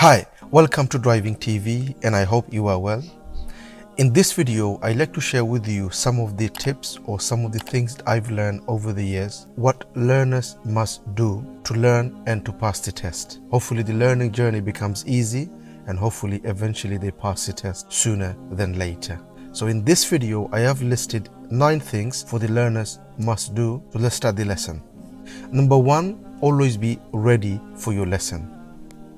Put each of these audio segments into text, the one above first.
Hi, welcome to Driving TV and I hope you are well. In this video, I'd like to share with you some of the tips or some of the things that I've learned over the years, what learners must do to learn and to pass the test. Hopefully the learning journey becomes easy and hopefully eventually they pass the test sooner than later. So in this video, I have listed 9 things for the learners must do. So let's start the lesson. Number 1, always be ready for your lesson.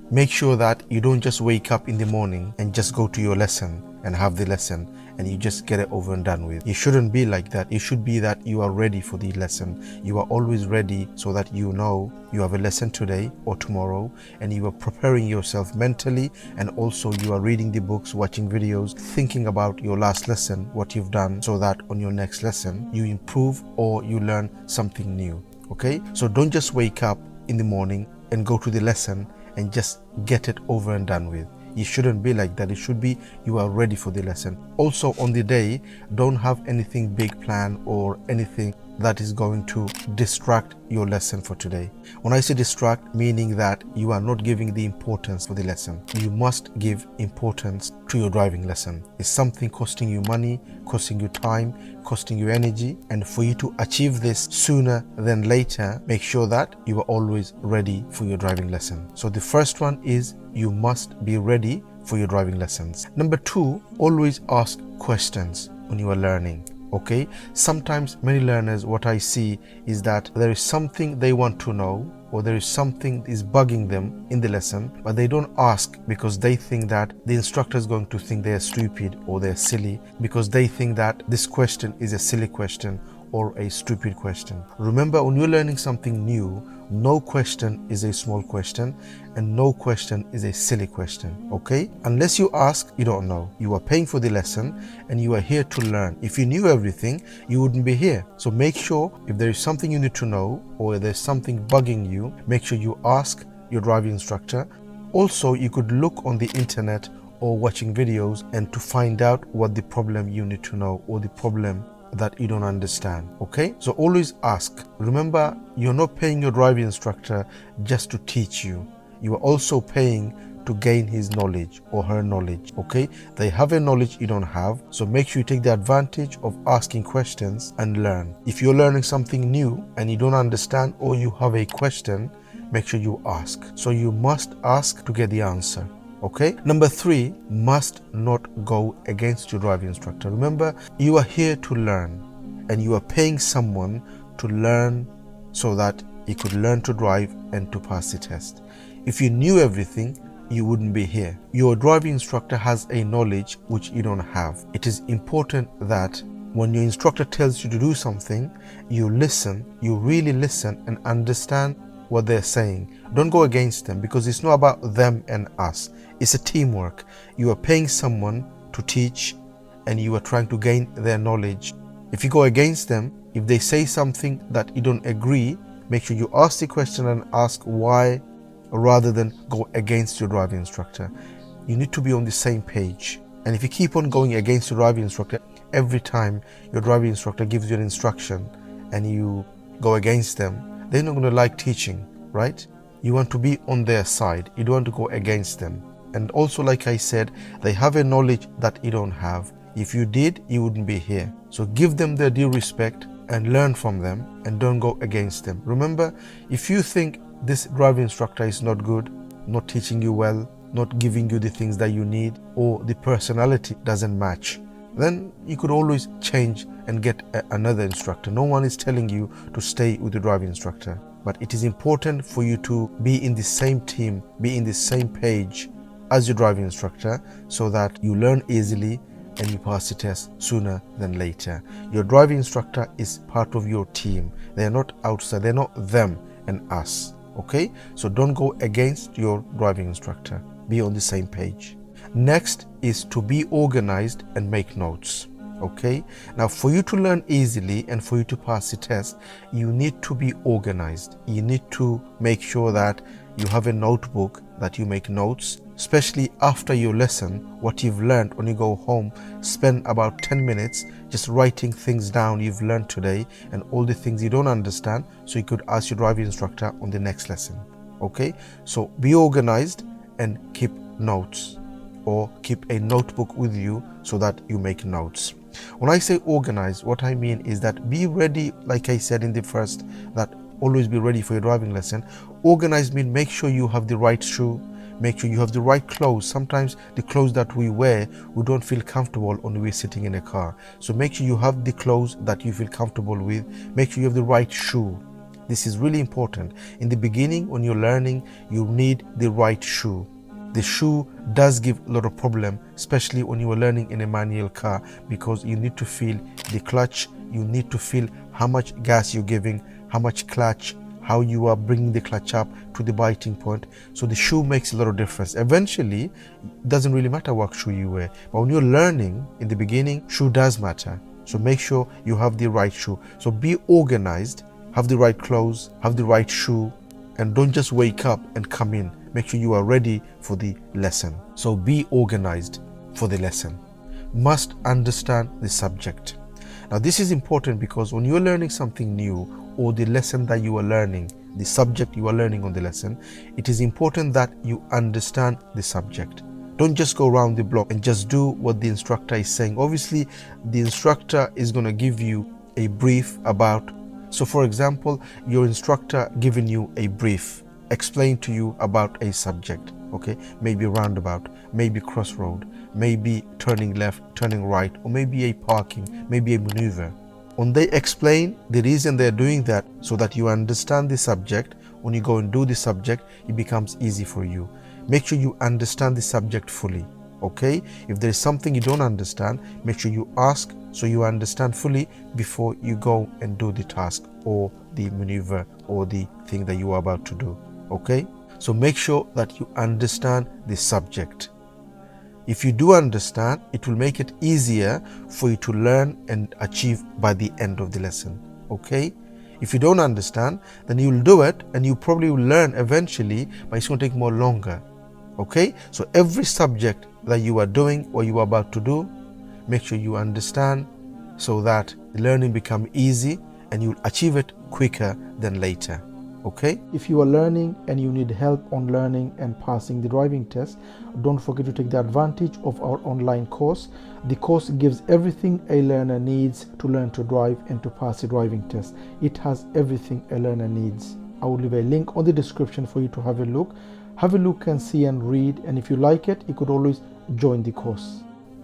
Make sure that you don't just wake up in the morning and just go to your lesson and have the lesson and you just get it over and done with. You shouldn't be like that. It should be that you are ready for the lesson. You are always ready so that you know you have a lesson today or tomorrow and you are preparing yourself mentally, and also you are reading the books, watching videos, thinking about your last lesson, what you've done, so that on your next lesson you improve or you learn something new. Okay? So don't just wake up in the morning and go to the lesson and just get it over and done with. You shouldn't be like that. It should be you are ready for the lesson. Also on the day, don't have anything big planned or anything that is going to distract your lesson for today. When I say distract, meaning that you are not giving the importance for the lesson. You must give importance to your driving lesson. It's something costing you money, costing you time, costing you energy, and for you to achieve this sooner than later, make sure that you are always ready for your driving lesson. So the first one is you must be ready for your driving lessons. Number 2, always ask questions when you are learning. Okay, sometimes many learners, what I see is that there is something they want to know or there is something is bugging them in the lesson, but they don't ask because they think that the instructor is going to think they are stupid or they're silly, because they think that this question is a silly question or a stupid question. Remember, when you're learning something new, no question is a small question and no question is a silly question. Okay, unless you ask, you don't know. You are paying for the lesson and you are here to learn. If you knew everything, you wouldn't be here. So make sure if there is something you need to know or there's something bugging you, make sure you ask your driving instructor. Also, you could look on the internet or watching videos and to find out what the problem you need to know or the problem that you don't understand. Okay, so always ask. Remember, you're not paying your driving instructor just to teach you. You are also paying to gain his knowledge or her knowledge. Okay, they have a knowledge you don't have, so make sure you take the advantage of asking questions and learn. If you're learning something new and you don't understand or you have a question, make sure you ask. So you must ask to get the answer. Okay, number 3, must not go against your driving instructor. Remember, you are here to learn and you are paying someone to learn so that you could learn to drive and to pass the test. If you knew everything, you wouldn't be here. Your driving instructor has a knowledge which you don't have. It is important that when your instructor tells you to do something, you listen, you really listen and understand what they're saying. Don't go against them, because it's not about them and us. It's a teamwork. You are paying someone to teach and you are trying to gain their knowledge. If you go against them, if they say something that you don't agree, make sure you ask the question and ask why, rather than go against your driving instructor. You need to be on the same page. And if you keep on going against your driving instructor, every time your driving instructor gives you an instruction and you go against them, they're not going to like teaching, right? You want to be on their side. You don't want to go against them. And also, like I said, they have a knowledge that you don't have. If you did, you wouldn't be here. So give them their due respect and learn from them and don't go against them. Remember, if you think this driving instructor is not good, not teaching you well, not giving you the things that you need, or the personality doesn't match, then you could always change and get another instructor. No one is telling you to stay with the driving instructor, but it is important for you to be in the same team, be in the same page as your driving instructor, so that you learn easily and you pass the test sooner than later. Your driving instructor is part of your team. They are not outside. They're not them and us. Okay, so don't go against your driving instructor. Be on the same page. Next is to be organized and make notes. Okay, now for you to learn easily and for you to pass the test, you need to be organized. You need to make sure that you have a notebook that you make notes, especially after your lesson. What you've learned, when you go home, spend about 10 minutes just writing things down you've learned today and all the things you don't understand, so you could ask your driving instructor on the next lesson. Okay, so be organized and keep notes, or keep a notebook with you so that you make notes. When I say organize, what I mean is that be ready, like I said in the first, that always be ready for your driving lesson. Organize means make sure you have the right shoe, make sure you have the right clothes. Sometimes the clothes that we wear, we don't feel comfortable when we're sitting in a car. So make sure you have the clothes that you feel comfortable with. Make sure you have the right shoe. This is really important. In the beginning, when you're learning, you need the right shoe. The shoe does give a lot of problem, especially when you are learning in a manual car, because you need to feel the clutch, you need to feel how much gas you're giving, how much clutch, how you are bringing the clutch up to the biting point. So the shoe makes a lot of difference. Eventually, it doesn't really matter what shoe you wear, but when you're learning in the beginning, shoe does matter. So make sure you have the right shoe. So be organized, have the right clothes, have the right shoe, and don't just wake up and come in. Make sure you are ready for the lesson. So be organized for the lesson. Must understand the subject. Now this is important because when you're learning something new, or the lesson that you are learning, the subject you are learning on the lesson, it is important that you understand the subject. Don't just go around the block and just do what the instructor is saying. Obviously, the instructor is going to give you a brief about. So for example, your instructor giving you a brief, explain to you about a subject, okay? Maybe roundabout, maybe crossroad, maybe turning left, turning right, or maybe a parking, maybe a maneuver. When they explain the reason they're doing that, so that you understand the subject, when you go and do the subject, it becomes easy for you. Make sure you understand the subject fully, okay? If there is something you don't understand, make sure you ask so you understand fully before you go and do the task or the maneuver or the thing that you are about to do, okay? So make sure that you understand the subject. If you do understand, it will make it easier for you to learn and achieve by the end of the lesson, okay? If you don't understand, then you will do it and you probably will learn eventually, but it's going to take more longer, okay? So every subject that you are doing or you are about to do, make sure you understand so that the learning becomes easy and you'll achieve it quicker than later, okay? If you are learning and you need help on learning and passing the driving test, don't forget to take the advantage of our online course. The course gives everything a learner needs to learn to drive and to pass the driving test. It has everything a learner needs. I will leave a link on the description for you to have a look. Have a look and see and read, and if you like it, you could always join the course.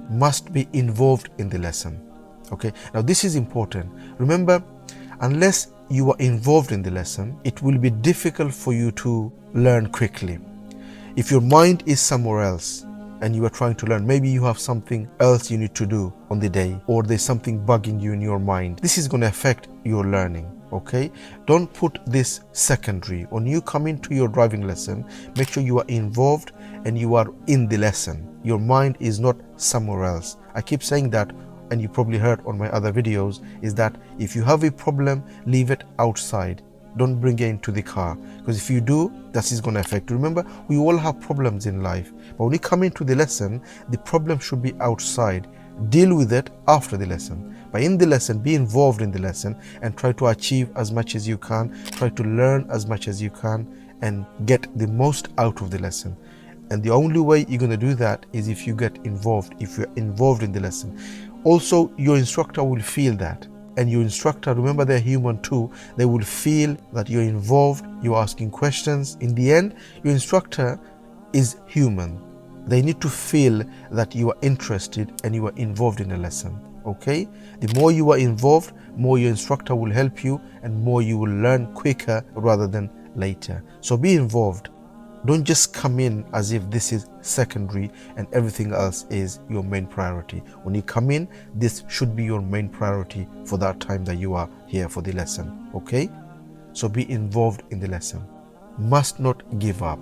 Must be involved in the lesson, okay? Now this is important. Remember, unless you are involved in the lesson, it will be difficult for you to learn quickly. If your mind is somewhere else and you are trying to learn, maybe you have something else you need to do on the day, or there's something bugging you in your mind, this is going to affect your learning, okay? Don't put this secondary. When you come into your driving lesson, make sure you are involved and you are in the lesson. Your mind is not somewhere else. I keep saying that, and you probably heard on my other videos, is that if you have a problem, leave it outside. Don't bring it into the car, because if you do, that is going to affect you. Remember, we all have problems in life, but when you come into the lesson, the problem should be outside. Deal with it after the lesson. But in the lesson, be involved in the lesson and try to achieve as much as you can. Try to learn as much as you can and get the most out of the lesson. And the only way you're going to do that is if you get involved, if you're involved in the lesson. Also, your instructor will feel that. And your instructor, remember, they're human too. They will feel that you're involved, you're asking questions. In the end, your instructor is human. They need to feel that you are interested and you are involved in a lesson, okay? The more you are involved, more your instructor will help you and more you will learn quicker rather than later. So be involved. Don't just come in as if this is secondary and everything else is your main priority. When you come in, this should be your main priority for that time that you are here for the lesson, okay? So be involved in the lesson. Must not give up,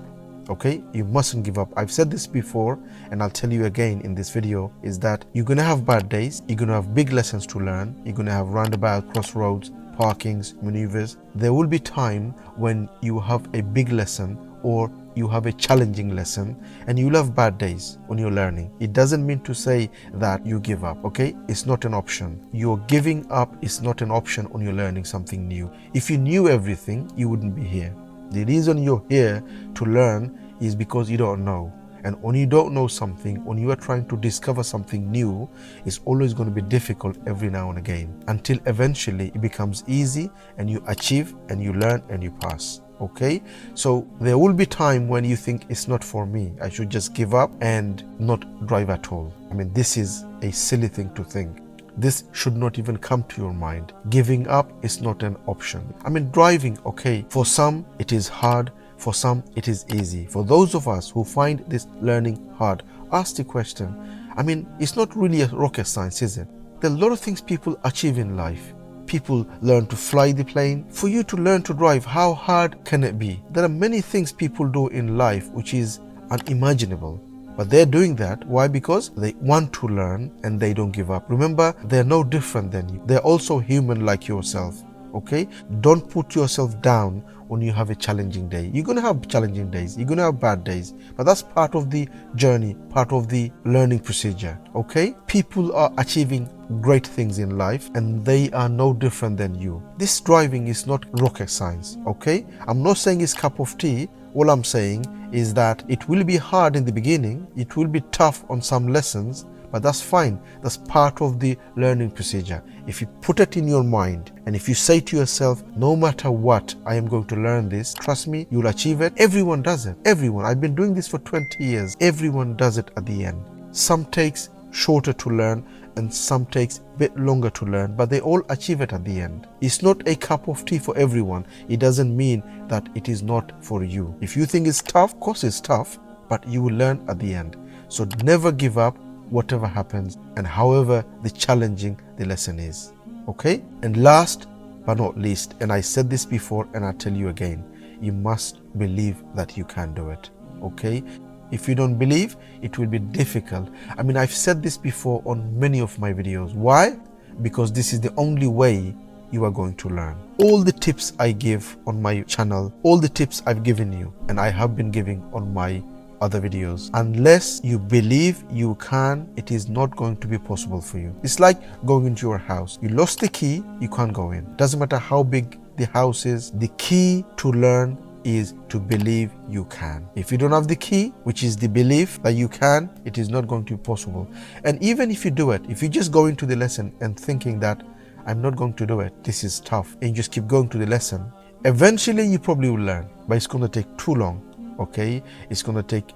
okay? You mustn't give up. I've said this before and I'll tell you again in this video, is that you're going to have bad days. You're going to have big lessons to learn. You're going to have roundabout, crossroads, parkings, maneuvers. There will be time when you have a big lesson or you have a challenging lesson, and you'll have bad days when you're learning. It doesn't mean to say that you give up, okay? It's not an option. Your giving up is not an option when you're learning something new. If you knew everything, you wouldn't be here. The reason you're here to learn is because you don't know. And when you don't know something, when you are trying to discover something new, it's always going to be difficult every now and again, until eventually it becomes easy and you achieve and you learn and you pass. Okay, so there will be time when you think it's not for me, I should just give up and not drive at all. I mean, this is a silly thing to think. This should not even come to your mind. Giving up is not an option. I mean, driving, okay, for some it is hard, for some it is easy. For those of us who find this learning hard, ask the question. I mean, it's not really a rocket science, is it? There are a lot of things people achieve in life. People learn to fly the plane. For you to learn to drive, how hard can it be? There are many things people do in life which is unimaginable. But they're doing that. Why? Because they want to learn and they don't give up. Remember, they're no different than you. They're also human like yourself. Okay? Don't put yourself down when you have a challenging day. You're going to have challenging days. You're going to have bad days. But that's part of the journey, part of the learning procedure. Okay? People are achieving great things in life and they are no different than you. This driving is not rocket science. Okay? I'm not saying it's cup of tea. All I'm saying is that it will be hard in the beginning, it will be tough on some lessons, but that's fine. That's part of the learning procedure. If you put it in your mind and if you say to yourself, no matter what, I am going to learn this, trust me, you'll achieve it. Everyone does it. Everyone. I've been doing this for 20 years. Everyone does it at the end. Some takes shorter to learn and some takes a bit longer to learn, but they all achieve it at the end. It's not a cup of tea for everyone. It doesn't mean that it is not for you. If you think it's tough, of course it's tough, but you will learn at the end. So never give up, whatever happens and however the challenging the lesson is. Okay? And last but not least, and I said this before and I tell you again, you must believe that you can do it. Okay? If you don't believe, it will be difficult. I mean, I've said this before on many of my videos. Why? Because this is the only way you are going to learn. All the tips I give on my channel, all the tips I've given you and I have been giving on my other videos, unless you believe you can, it is not going to be possible for you. It's like going into your house. You lost the key, you can't go in. Doesn't matter how big the house is. The key to learn is to believe you can. If you don't have the key, which is the belief that you can, it is not going to be possible. And even if you do it, if you just go into the lesson and thinking that I'm not going to do it, this is tough, and you just keep going to the lesson, eventually you probably will learn, but it's going to take too long. Okay, it's going to take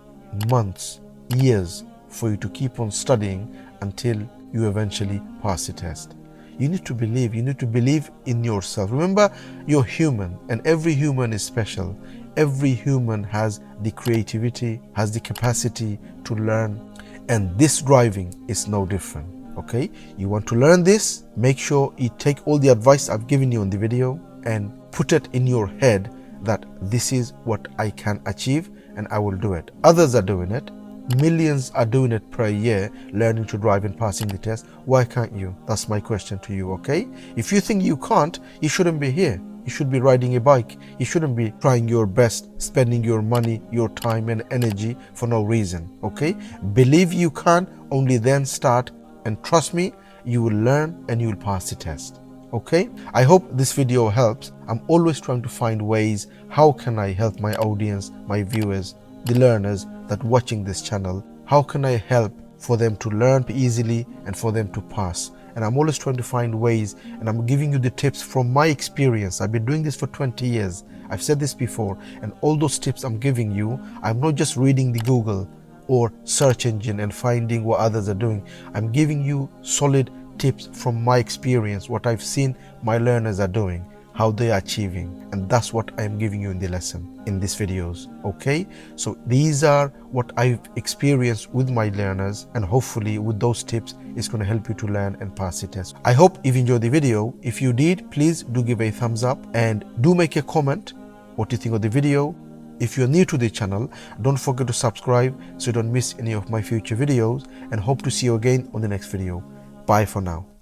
months, years for you to keep on studying until you eventually pass the test. You need to believe. You need to believe in yourself. Remember, you're human and every human is special. Every human has the creativity, has the capacity to learn, and this driving is no different. Okay, you want to learn this, make sure you take all the advice I've given you in the video and put it in your head that this is what I can achieve and I will do it. Others are doing it. Millions are doing it per year, learning to drive and passing the test. Why can't you? That's my question to you, okay? If you think you can't, you shouldn't be here. You should be riding a bike. You shouldn't be trying your best, spending your money, your time and energy for no reason, okay? Believe you can, only then start, and trust me, you will learn and you will pass the test. Okay, I hope this video helps. I'm always trying to find ways, how can I help my audience, my viewers, the learners that watching this channel, how can I help for them to learn easily and for them to pass? And I'm always trying to find ways, and I'm giving you the tips from my experience. I've been doing this for 20 years. I've said this before, and all those tips I'm giving you, I'm not just reading the Google or search engine and finding what others are doing. I'm giving you solid tips from my experience, what I've seen my learners are doing, how they are achieving, and that's what I'm giving you in the lesson, in these videos. Okay, so these are what I've experienced with my learners, and hopefully with those tips it's going to help you to learn and pass the test. I hope you've enjoyed the video. If you did, please do give a thumbs up and do make a comment what you think of the video. If you're new to the channel, don't forget to subscribe so you don't miss any of my future videos, and hope to see you again on the next video. Bye for now.